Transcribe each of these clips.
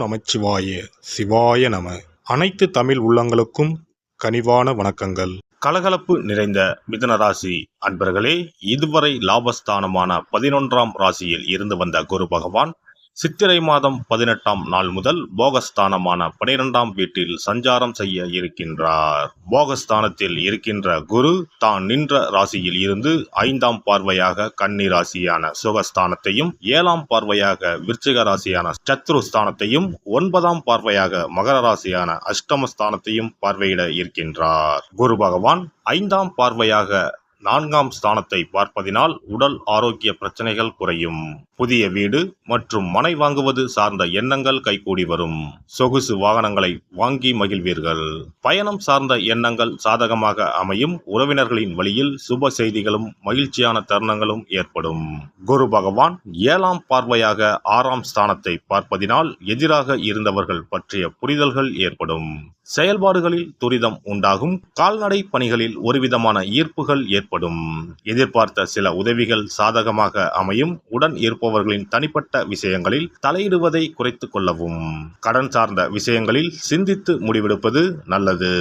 நமச்சிவாய சிவாய நம. அனைத்து தமிழ் உள்ளங்களுக்கும் கனிவான வணக்கங்கள். கலகலப்பு நிறைந்த மிதுன ராசி அன்பர்களே, இதுவரை லாபஸ்தானமான 11ஆம் ராசியில் இருந்து வந்த குரு பகவான் சித்திரை மாதம் 18ஆம் நாள் முதல் போகஸ்தானமான 12ஆம் வீட்டில் சஞ்சாரம் செய்ய இருக்கின்றார். போகஸ்தானத்தில் இருக்கின்ற குரு தான் நின்ற ராசியில் இருந்து 5ஆம் பார்வையாக கன்னி ராசியான சுகஸ்தானத்தையும், 7ஆம் பார்வையாக விருச்சிக ராசியான சத்ருஸ்தானத்தையும், 9ஆம் பார்வையாக மகர ராசியான அஷ்டமஸ்தானத்தையும் பார்வையிட இருக்கின்றார். குரு பகவான் 5ஆம் பார்வையாக 4ஆம் ஸ்தானத்தை பார்ப்பதினால் உடல் ஆரோக்கிய பிரச்சனைகள் குறையும். புதிய வீடு மற்றும் மனை வாங்குவது சார்ந்த எண்ணங்கள் கைகூடி வரும். சொகுசு வாகனங்களை வாங்கி மகிழ்வீர்கள். பயணம் சார்ந்த எண்ணங்கள் சாதகமாக அமையும். உறவினர்களின் வழியில் சுப செய்திகளும் மகிழ்ச்சியான தருணங்களும் ஏற்படும். குரு பகவான் 7ஆம் பார்வையாக 6ஆம் ஸ்தானத்தை பார்ப்பதினால் எதிராக இருந்தவர்கள் பற்றிய புரிதல்கள் ஏற்படும். செயல்பாடுகளில் துரிதம் உண்டாகும். கால்நடை பணிகளில் ஒருவிதமான ஈர்ப்புகள் ஏற்படும். எதிர்பார்த்த சில உதவிகள் சாதகமாக அமையும். உடன் இருப்பவர்களின் தனிப்பட்ட விஷயங்களில் தலையிடுவதை குறைத்துக் கொள்ளவும். கடன் சார்ந்த விஷயங்களில் சிந்தித்து முடிவெடுப்பது நல்லது.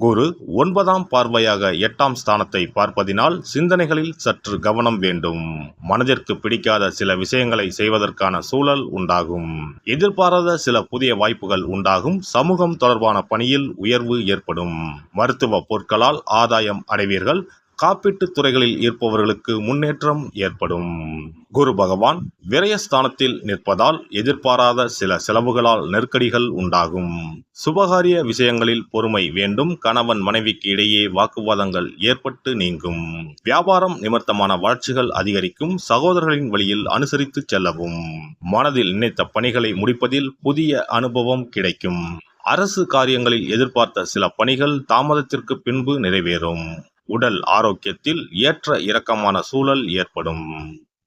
குரு 9ஆம் பார்வையாக 8ஆம் ஸ்தானத்தை பார்ப்பதினால் சிந்தனைகளில் சற்று கவனம் வேண்டும். மனதிற்கு பிடிக்காத சில விஷயங்களை செய்வதற்கான சூழல் உண்டாகும். எதிர்பாராத சில புதிய வாய்ப்புகள் உண்டாகும். சமூகம் தொடர்பான பணியில் உயர்வு ஏற்படும். மருத்துவ பொருட்களால் ஆதாயம் அடைவீர்கள். காப்பீட்டு துறைகளில் இருப்பவர்களுக்கு முன்னேற்றம் ஏற்படும். குரு பகவான் விரயஸ்தானத்தில் நிற்பதால் எதிர்பாராத சில செலவுகளால் நெருக்கடிகள் உண்டாகும். சுபகாரிய விஷயங்களில் பொறுமை வேண்டும். கணவன் மனைவிக்கு இடையே வாக்குவாதங்கள் ஏற்பட்டு நீங்கும். வியாபாரம் நிமித்தமான வளர்ச்சிகள் அதிகரிக்கும். சகோதரர்களின் வழியில் அனுசரித்து செல்லவும். மனதில் நினைத்த பணிகளை முடிப்பதில் புதிய அனுபவம் கிடைக்கும். அரசு காரியங்களில் எதிர்பார்த்த சில பணிகள் தாமதத்திற்கு பின்பு நிறைவேறும். உடல் ஆரோக்கியத்தில் ஏற்ற இறக்கமான சூழல் ஏற்படும்.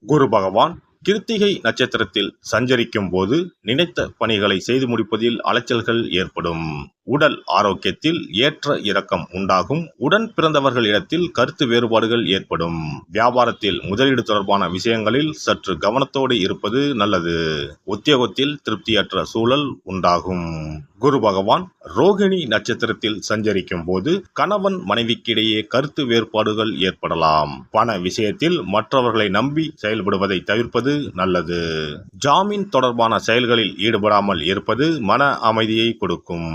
குரு பகவான் கிருத்திகை நட்சத்திரத்தில் சஞ்சரிக்கும் போது நினைத்த பணிகளை செய்து முடிப்பதில் அலைச்சல்கள் ஏற்படும். உடல் ஆரோக்கியத்தில் ஏற்ற இறக்கம் உண்டாகும். உடன் பிறந்தவர்களிடத்தில் கருத்து வேறுபாடுகள் ஏற்படும். வியாபாரத்தில் முதலீடு தொடர்பான விஷயங்களில் சற்று கவனத்தோடு இருப்பது நல்லது. உத்தியோகத்தில் திருப்தியற்ற சூழல் உண்டாகும். குரு பகவான் ரோகிணி நட்சத்திரத்தில் சஞ்சரிக்கும் போது கணவன் மனைவிக்கிடையே கருத்து வேறுபாடுகள் ஏற்படலாம். பண விஷயத்தில் மற்றவர்களை நம்பி செயல்படுவதை தவிர்ப்பது நல்லது. ஜாமீன் தொடர்பான செயல்களில் ஈடுபடாமல் இருப்பது மன அமைதியை கொடுக்கும்.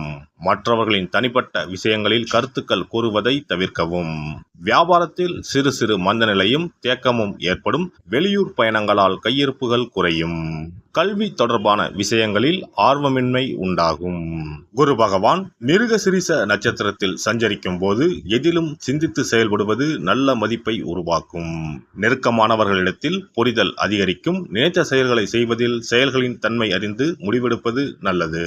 மற்றவர்களின் தனிப்பட்ட விஷயங்களில் கருத்துக்கள் கூறுவதை தவிர்க்கவும். வியாபாரத்தில் சிறு சிறு மந்தநிலையும் தேக்கமும் ஏற்படும். வெளியூர் பயணங்களால் கையிருப்புகள் குறையும். கல்வி தொடர்பான விஷயங்களில் ஆர்வமின்மை உண்டாகும். குரு பகவான் மிருகசிரீச நட்சத்திரத்தில் சஞ்சரிக்கும் போது எதிலும் சிந்தித்து செயல்படுவது நல்ல மதிப்பை உருவாக்கும். நெருக்கமானவர்களிடத்தில் புரிதல் அதிகரிக்கும். நினைத்த செயல்களை செய்வதில் செயல்களின் தன்மை அறிந்து முடிவெடுப்பது நல்லது.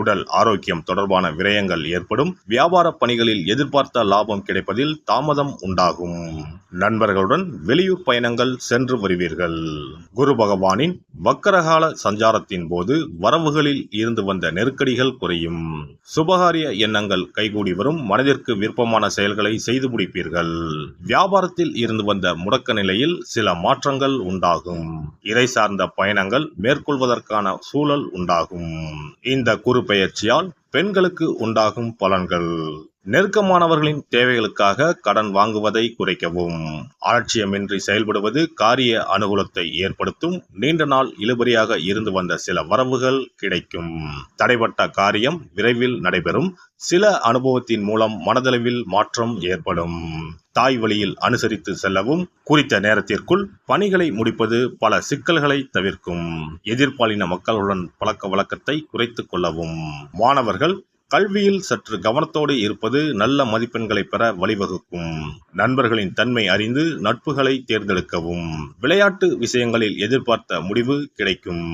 உடல் ஆரோக்கியம் தொடர்பான விரயங்கள் ஏற்படும். வியாபார பணிகளில் எதிர்பார்த்த லாபம் கிடைப்பதில் தாமதம் உண்டாகும். நண்பர்களுடன் வெளியூர் பயணங்கள் சென்று வருவீர்கள். குரு பகவானின் வக்கரகால சஞ்சாரத்தின் போது வரவுகளில் இருந்து வந்த நெருக்கடிகள் குறையும். சுபகாரிய எண்ணங்கள் கைகூடி வரும். மனதிற்கு விருப்பமான செயல்களை செய்து முடிப்பீர்கள். வியாபாரத்தில் இருந்து வந்த முடக்க நிலையில் சில மாற்றங்கள் உண்டாகும். இறை சார்ந்த பயணங்கள் மேற்கொள்வதற்கான சூழல் உண்டாகும். இந்த குரு பெயர்ச்சியால் பெண்களுக்கு உண்டாகும் பலன்கள்: நெருக்கமானவர்களின் தேவைகளுக்காக கடன் வாங்குவதை குறைக்கவும். அலட்சியமின்றி செயல்படுவது காரிய அனுகூலத்தை ஏற்படுத்தும். நீண்ட நாள் இழுபறியாக இருந்து வந்த சில வரவுகள் கிடைக்கும். தடைப்பட்ட காரியம் விரைவில் நடைபெறும். சில அனுபவத்தின் மூலம் மனதளவில் மாற்றம் ஏற்படும். தாய் வழியில் அனுசரித்து செல்லவும். குறித்த நேரத்திற்குள் பணிகளை முடிப்பது பல சிக்கல்களை தவிர்க்கும். எதிர்பாலின மக்களுடன் பழக்க வழக்கத்தை குறைத்துக் கொள்ளவும். மாணவர்கள் கல்வியில் சற்று கவனத்தோடு இருப்பது நல்ல மதிப்பெண்களை பெற வழிவகுக்கும். நண்பர்களின் தன்மை அறிந்து நட்புகளை தேர்ந்தெடுக்கவும். விளையாட்டு விஷயங்களில் எதிர்பார்த்த முடிவு கிடைக்கும்.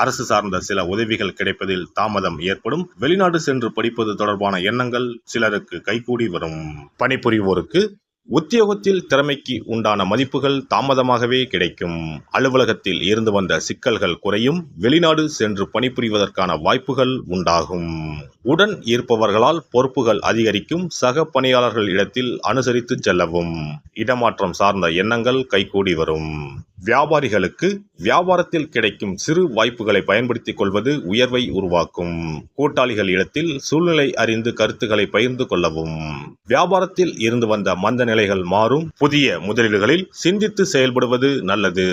அரசு சார்ந்த சில உதவிகள் கிடைப்பதில் தாமதம் ஏற்படும். வெளிநாடு சென்று படிப்பது தொடர்பான எண்ணங்கள் சிலருக்கு கைகூடி வரும். பணிபுரிவோருக்கு உத்தியோகத்தில் திறமைக்கு உண்டான மதிப்புகள் தாமதமாகவே கிடைக்கும். அலுவலகத்தில் இருந்து வந்த சிக்கல்கள் குறையும். வெளிநாடு சென்று பணிபுரிவதற்கான வாய்ப்புகள் உண்டாகும். உடன் இருப்பவர்களால் பொறுப்புகள் அதிகரிக்கும். சக பணியாளர்கள் இடத்தில் அனுசரித்து செல்லவும். இடமாற்றம் சார்ந்த எண்ணங்கள் கைகூடி வரும். வியாபாரிகளுக்கு வியாபாரத்தில் கிடைக்கும் சிறு வாய்ப்புகளை பயன்படுத்திக் கொள்வது உயர்வை உருவாக்கும். கூட்டாளிகள் இடத்தில் சூழ்நிலை அறிந்து கருத்துக்களை பகிர்ந்து கொள்ளவும். வியாபாரத்தில் இருந்து வந்த மந்த நிலைகள் மாறும். புதிய முதலீடுகளில் சிந்தித்து செயல்படுவது நல்லது.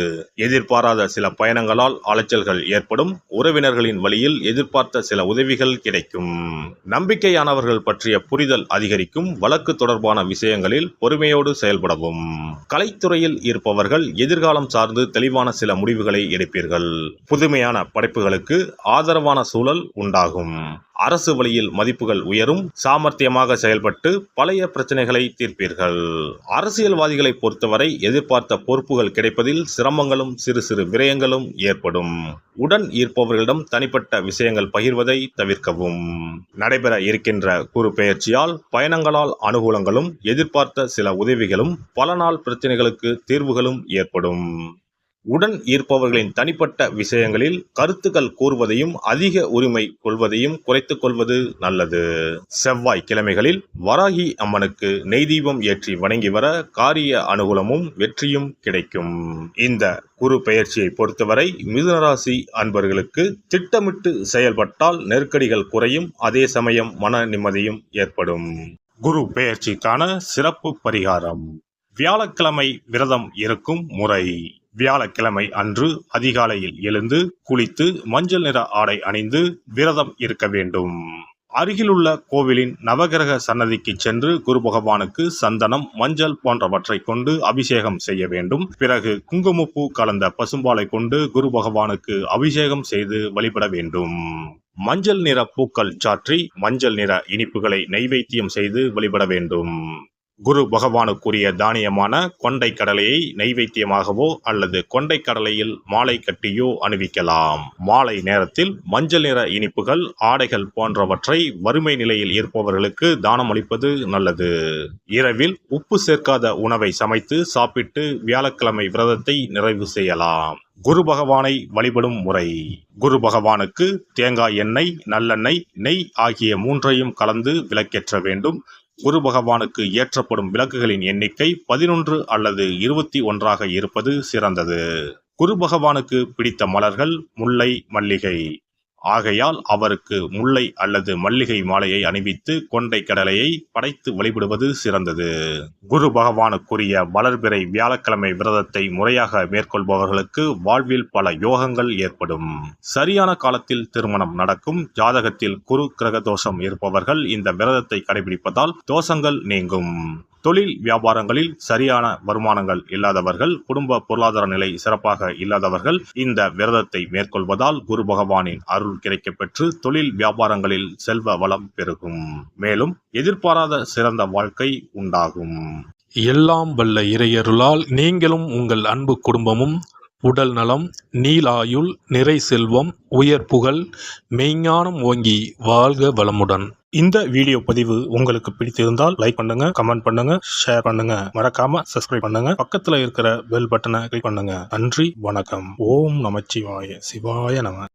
எதிர்பாராத சில பயணங்களால் அலைச்சல்கள் ஏற்படும். உறவினர்களின் வழியில் எதிர்பார்த்த சில உதவிகள் கிடைக்கும். நம்பிக்கையானவர்கள் பற்றிய புரிதல் அதிகரிக்கும். வழக்கு தொடர்பான விஷயங்களில் பொறுமையோடு செயல்படவும். கலைத்துறையில் இருப்பவர்கள் எதிர்காலம் சார்ந்து தெளிவான சில முடிவுகளை எடுப்பீர்கள். புதுமையான படைப்புகளுக்கு ஆதரவான சூழல் உண்டாகும். அரசு வழியில் மதிப்புகள் உயரும். சாமர்த்தியமாக செயல்பட்டு பழைய பிரச்சனைகளை தீர்ப்பீர்கள். அரசியல்வாதிகளை பொறுத்தவரை எதிர்பார்த்த பொறுப்புகள் கிடைப்பதில் சிரமங்களும் சிறு சிறு விரயங்களும் ஏற்படும். உடன் ஈர்ப்பவர்களிடம் தனிப்பட்ட விஷயங்கள் பகிர்வதை தவிர்க்கவும். நடைபெற இருக்கின்ற குரு பெயர்ச்சியால் பயணங்களால் அனுகூலங்களும் எதிர்பார்த்த சில உதவிகளும் பல நாள் பிரச்சனைகளுக்கு தீர்வுகளும் ஏற்படும். உடன் ஈர்ப்பவர்களின் தனிப்பட்ட விஷயங்களில் கருத்துக்கள் கூறுவதையும் அதிக உரிமை கொள்வதையும் குறைத்துக் கொள்வது நல்லது. செவ்வாய் கிழமைகளில் வராகி அம்மனுக்கு நெய் தீபம் ஏற்றி வணங்கி வர காரிய அனுகூலமும் வெற்றியும் கிடைக்கும். இந்த குரு பெயர்ச்சியை பொறுத்தவரை மிதுனராசி அன்பர்களுக்கு திட்டமிட்டு செயல்பட்டால் நெருக்கடிகள் குறையும். அதே சமயம் மன நிம்மதியும் ஏற்படும். குரு பெயர்ச்சிக்கான சிறப்பு பரிகாரம். வியாழக்கிழமை விரதம் இருக்கும் முறை. வியாழக்கிழமை அன்று அதிகாலையில் எழுந்து குளித்து மஞ்சள் நிற ஆடை அணிந்து விரதம் இருக்க வேண்டும். அருகிலுள்ள கோவிலின் நவகிரக சன்னதிக்கு சென்று குரு பகவானுக்கு சந்தனம், மஞ்சள் போன்றவற்றை கொண்டு அபிஷேகம் செய்ய வேண்டும். பிறகு குங்குமப்பூ கலந்த பசும்பாலை கொண்டு குரு பகவானுக்கு அபிஷேகம் செய்து வழிபட வேண்டும். மஞ்சள் நிற பூக்கள் சாற்றி மஞ்சள் நிற இனிப்புகளை நைவேத்தியம் செய்து வழிபட வேண்டும். குரு பகவானுக்குரிய தானியமான கொண்டை கடலையை நைவேத்தியமாகவோ அல்லது கொண்டை கடலையில் மாலை கட்டியோ அணிவிக்கலாம். மாலை நேரத்தில் மஞ்சள் நிற இனிப்புகள், ஆடைகள் போன்றவற்றை வறுமை நிலையில் இருப்பவர்களுக்கு தானம் அளிப்பது நல்லது. இரவில் உப்பு சேர்க்காத உணவை சமைத்து சாப்பிட்டு வியாழக்கிழமை விரதத்தை நிறைவு செய்யலாம். குரு பகவானை வழிபடும் முறை. குரு பகவானுக்கு தேங்காய் எண்ணெய், நல்லெண்ணெய், நெய் ஆகிய மூன்றையும் கலந்து விளக்கேற்ற வேண்டும். குரு பகவானுக்கு ஏற்றப்படும் விளக்குகளின் எண்ணிக்கை 11 அல்லது 21 இருப்பது சிறந்தது. குரு பகவானுக்கு பிடித்த மலர்கள் முல்லை, மல்லிகை. ஆகையால் அவருக்கு முல்லை அல்லது மல்லிகை மாலையை அணிவித்து கொண்டை கடலையை படைத்து வழிபடுவது சிறந்தது. குரு பகவானுக்குரிய வளர்பிறை வியாழக்கிழமை விரதத்தை முறையாக மேற்கொள்பவர்களுக்கு வாழ்வில் பல யோகங்கள் ஏற்படும். சரியான காலத்தில் திருமணம் நடக்கும். ஜாதகத்தில் குரு கிரக தோஷம் இருப்பவர்கள் இந்த விரதத்தை கடைபிடிப்பதால் தோஷங்கள் நீங்கும். தொழில் வியாபாரங்களில் சரியான வருமானங்கள் இல்லாதவர்கள், குடும்ப பொருளாதார நிலை சிறப்பாக இல்லாதவர்கள் இந்த விரதத்தை மேற்கொள்வதால் குரு பகவானின் அருள் கிடைக்கப்பெற்று தொழில் வியாபாரங்களில் செல்வ வளம் பெருகும். மேலும் எதிர்பாராத சிறந்த வாழ்க்கை உண்டாகும். எல்லாம் வல்ல இறையருளால் நீங்களும் உங்கள் அன்பு குடும்பமும் உடல் நலம், நீலாயுள், நிறை செல்வம், உயர் புகழ், மெய்ஞானம் ஓங்கி வாழ்க வளமுடன். இந்த வீடியோ பதிவு உங்களுக்கு பிடித்திருந்தால் லைக் பண்ணுங்க, கமெண்ட் பண்ணுங்க, ஷேர் பண்ணுங்க. மறக்காம சப்ஸ்கிரைப் பண்ணுங்க. பக்கத்துல இருக்கிற பெல் பட்டனை கிளிக் பண்ணுங்க. நன்றி, வணக்கம். ஓம் நமச்சிவாய. சிவாய நம.